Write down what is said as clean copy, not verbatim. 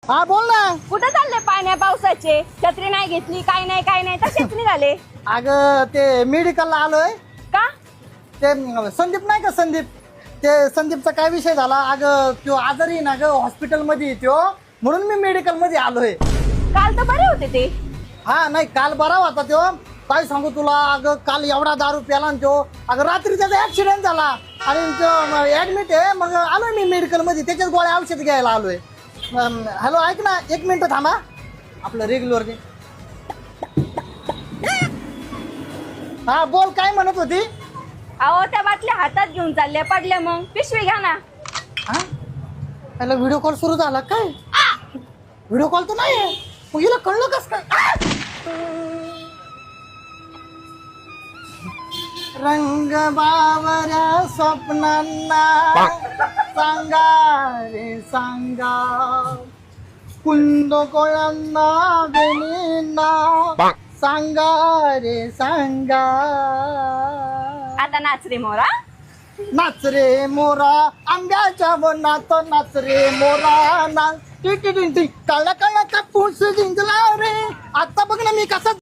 हा बोल ना. कुठं चालले पाण्या पावसाचे? छत्री नाही घेतली, काय नाही तसेच निघाले. अगं ते मेडिकलला आलोय. का? ते संदीप नाही का संदीपचा काय विषय झाला. अगं तो आजारी ना ग हॉस्पिटलमध्ये तो, म्हणून मी मेडिकल मध्ये आलोय. काल तर बरे होते ते. हा नाही काल बरा होता तो. काय सांगू तुला, अगं काल एवढा दारू प्याला ना तो. अगं रात्री त्याचा ऍक्सिडेंट झाला आणि ऍडमिट आहे. मग आलोय मी मेडिकल मध्ये, त्याच्याच गोळ्या औषध घ्यायला आलोय. हॅलो ऐक ना, 1 मिनिट थांबा. आपलं रेग्युलर दे. हा बोल, काय म्हणत होती? अहो त्या बाटल्या हातात घेऊन चालल्या, पडल्या मग पिशवी घ्या ना. हा त्याला व्हिडिओ कॉल सुरू झाला काय? व्हिडिओ कॉल तर नाही, मग हिला कळलं कस काय? रंग बावऱ्या स्वप्नांना सांगा रे सांगा, कुंद कोळ्यांना बेनींना सांगा रे सांगा. आता नाच रे मोरा. नाच रे मोरा आंब्याच्या वनात, नाच रे मोरा नाच. काळा काळा कापूस जिंकला रे. आता बघ ना मी कसा